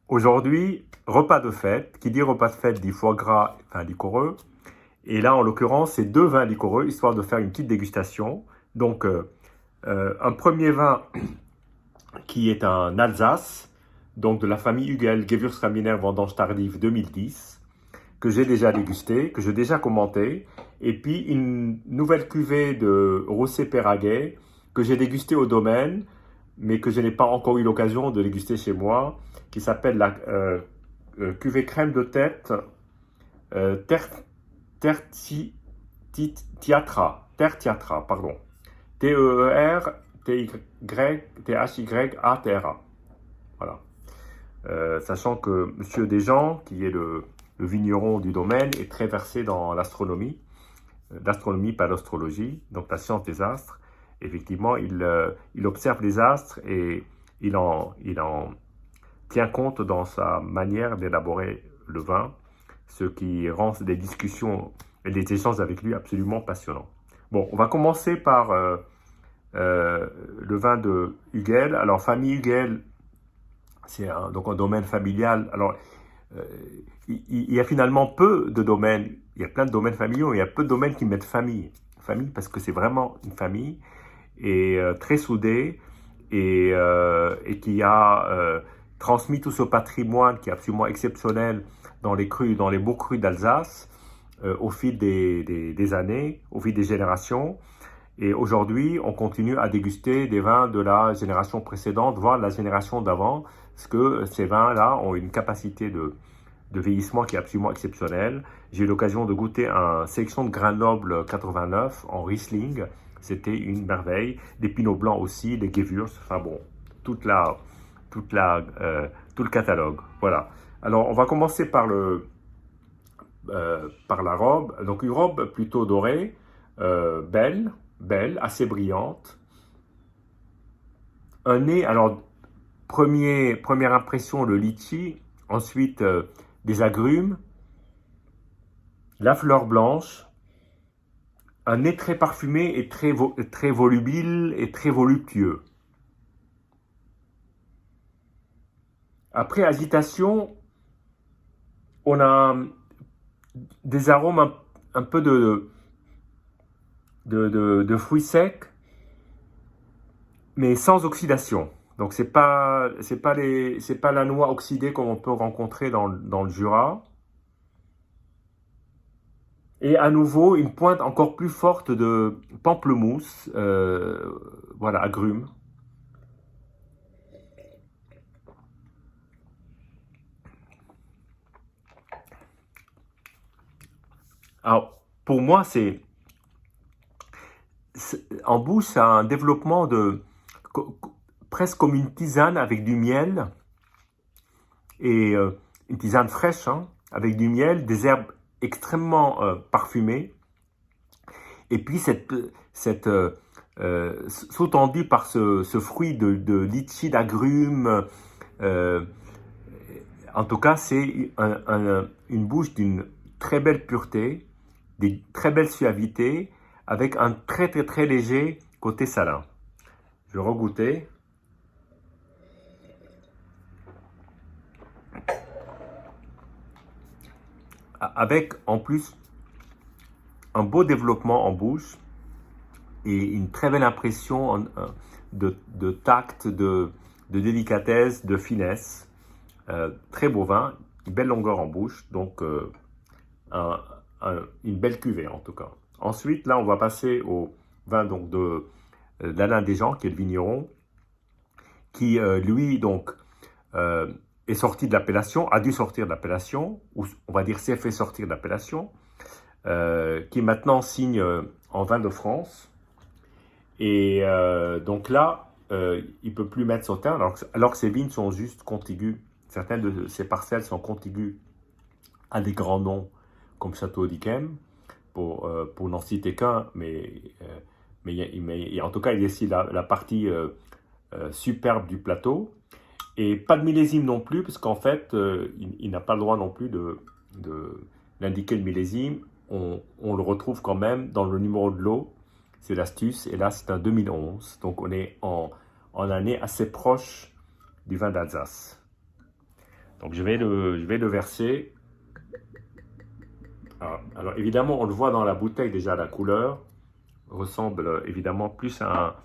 Aujourd'hui, repas de fête. Qui dit repas de fête dit foie gras, vin liquoreux. Et là, en l'occurrence, c'est deux vins liquoreux, histoire de faire une petite dégustation. Donc, un premier vin qui est un Alsace, donc de la famille Hugel, Gewürztraminer Vendange tardive 2010, que j'ai déjà dégusté, que j'ai déjà commenté. Et puis, une nouvelle cuvée de Rosé Péraguet, que j'ai dégusté au domaine, mais que je n'ai pas encore eu l'occasion de déguster chez moi, qui s'appelle la cuvée crème de tête Ter, Tertiatra, pardon. T-E-E-R-T-Y-T-H-Y-A-T-R-A. Voilà. Sachant que Monsieur Desjans, qui est le vigneron du domaine, est très versé dans l'astronomie, pas l'astrologie, donc la science des astres. Effectivement, il observe les astres et il en tient compte dans sa manière d'élaborer le vin, ce qui rend des discussions et des échanges avec lui absolument passionnants. Bon, on va commencer par le vin de Hugel. Alors, famille Hugel, c'est donc un domaine familial. Alors, euh, il y a finalement peu de domaines. Il y a plein de domaines familiaux, il y a peu de domaines qui mettent famille. Famille parce que c'est vraiment une famille et très soudée et qui a transmis tout ce patrimoine qui est absolument exceptionnel dans les crus, dans les beaux crus d'Alsace au fil des années, au fil des générations. Et aujourd'hui, on continue à déguster des vins de la génération précédente, voire de la génération d'avant, parce que ces vins-là ont une capacité de vieillissement qui est absolument exceptionnelle. J'ai eu l'occasion de goûter une sélection de grains nobles 89 en Riesling. C'était une merveille. Des pinots blancs aussi, des Gewürz, enfin bon, toute tout le catalogue. Voilà. Alors, on va commencer par la robe. Donc, une robe plutôt dorée, belle, assez brillante. Un nez, alors, première impression, le litchi. Ensuite, des agrumes. La fleur blanche. Un nez très parfumé et très volubile et très voluptueux. Après agitation, on a des arômes un peu de fruits secs, mais sans oxydation. Donc c'est pas la noix oxydée comme on peut rencontrer dans le Jura. Et à nouveau une pointe encore plus forte de pamplemousse, voilà, agrumes. Alors pour moi en bouche, c'est un développement presque comme une tisane avec du miel et une tisane fraîche hein, avec du miel, des herbes extrêmement parfumées et puis sous-tendu par ce fruit de litchi, d'agrumes. euh, En tout cas, c'est une bouche d'une très belle pureté, d'une très belle suavité, avec un très léger côté salin. Je vais regoûter. Avec en plus un beau développement en bouche et une très belle impression de tact, de délicatesse, de finesse. Très beau vin, une belle longueur en bouche, donc un, une belle cuvée en tout cas. Ensuite, là, on va passer au vin donc d'Alain Desjans, qui est le vigneron, qui lui donc euh, est sorti de l'appellation, a dû sortir de l'appellation, ou on va dire s'est fait sortir de l'appellation, qui maintenant signe en vin de France. Et donc là, il ne peut plus mettre son terme, alors que ses vignes sont juste contiguës. Certaines de ces parcelles sont contiguës à des grands noms comme Château d'Yquem, pour n'en citer qu'un, mais en tout cas, il y a ici la partie superbe du plateau. Et pas de millésime non plus, parce qu'en fait, il n'a pas le droit non plus d'indiquer le millésime. On le retrouve quand même dans le numéro de lot, c'est l'astuce, et là c'est un 2011, donc on est en année assez proche du vin d'Alsace. Donc je vais le verser. Alors évidemment, on le voit dans la bouteille déjà, la couleur ressemble évidemment plus à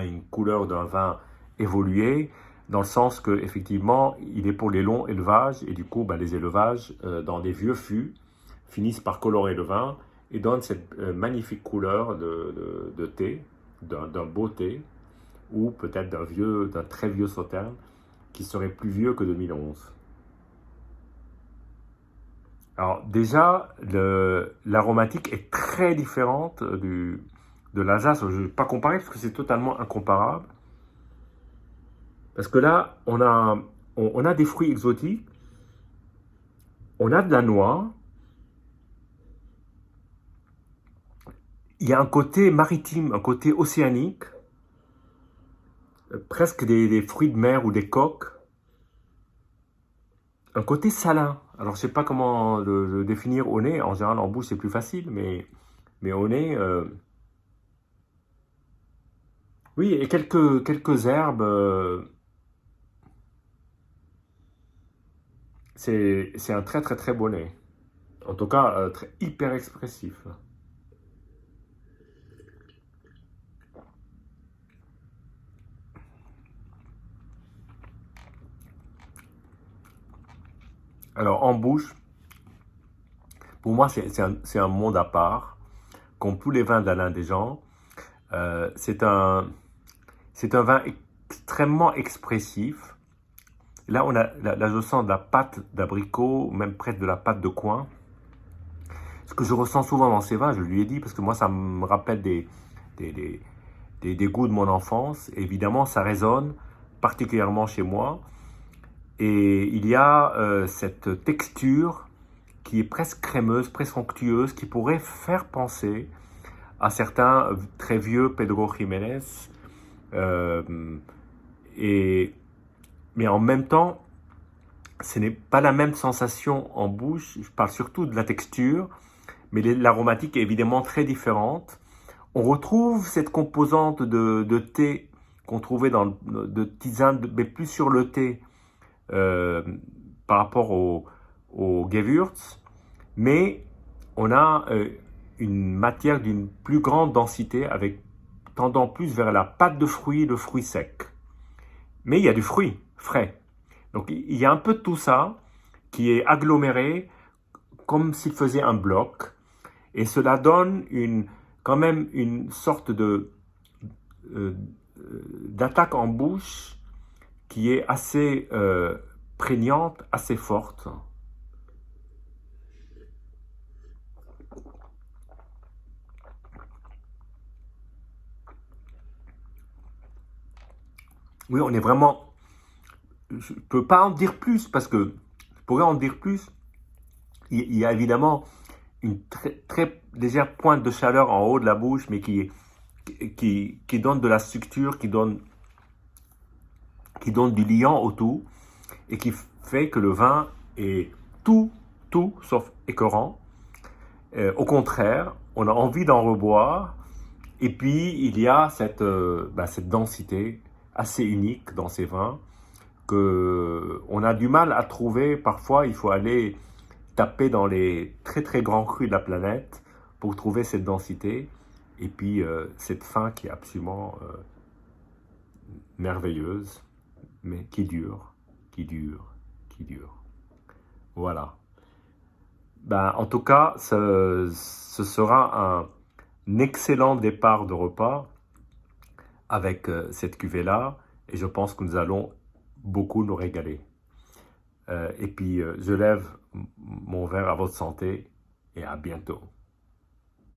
une couleur d'un vin évolué, dans le sens que effectivement, il est pour les longs élevages, et du coup, les élevages dans des vieux fûts finissent par colorer le vin et donnent cette magnifique couleur de thé, d'un beau thé, ou peut-être d'un très vieux sauterne, qui serait plus vieux que 2011. Alors déjà, l'aromatique est très différente de l'Alsace. Je ne vais pas comparer parce que c'est totalement incomparable. Parce que là, on a des fruits exotiques, on a de la noix, il y a un côté maritime, un côté océanique, presque des fruits de mer ou des coques, un côté salin. Alors je ne sais pas comment le définir au nez, en général en bouche c'est plus facile, mais au nez, oui, et quelques herbes, c'est un très très très beau nez. En tout cas, hyper expressif. Alors en bouche, pour moi c'est un monde à part, comme tous les vins d'Alain Desjans. C'est un vin extrêmement expressif. Là, là, je sens de la pâte d'abricot, même presque de la pâte de coing. Ce que je ressens souvent dans ces vins, je lui ai dit, parce que moi, ça me rappelle des goûts de mon enfance. Et évidemment, ça résonne particulièrement chez moi. Et il y a cette texture qui est presque crémeuse, presque onctueuse, qui pourrait faire penser à certains très vieux Pedro Jiménez. Mais en même temps, ce n'est pas la même sensation en bouche. Je parle surtout de la texture, mais l'aromatique est évidemment très différente. On retrouve cette composante de thé qu'on trouvait de tisane, mais plus sur le thé par rapport au Gewürz, mais on a une matière d'une plus grande densité, avec tendant plus vers la pâte de fruits, le fruit sec. Mais il y a du fruit frais. Donc il y a un peu de tout ça qui est aggloméré comme s'il faisait un bloc. Et cela donne quand même une sorte d'attaque en bouche qui est assez prégnante, assez forte. Oui, on est vraiment... Je ne peux pas en dire plus parce que je pourrais en dire plus. Il y a évidemment une très légère pointe de chaleur en haut de la bouche, mais qui donne de la structure, qui donne du liant autour, et qui fait que le vin est tout sauf écœurant. Au contraire, on a envie d'en reboire, et puis il y a cette densité assez unique dans ces vins, qu'on a du mal à trouver. Parfois, il faut aller taper dans les très très grands crus de la planète pour trouver cette densité, et puis cette fin qui est absolument merveilleuse, mais qui dure. Voilà. En tout cas, ce sera un excellent départ de repas avec cette cuvée-là, et je pense que nous allons beaucoup nous régaler. Et puis, je lève mon verre à votre santé, et à bientôt.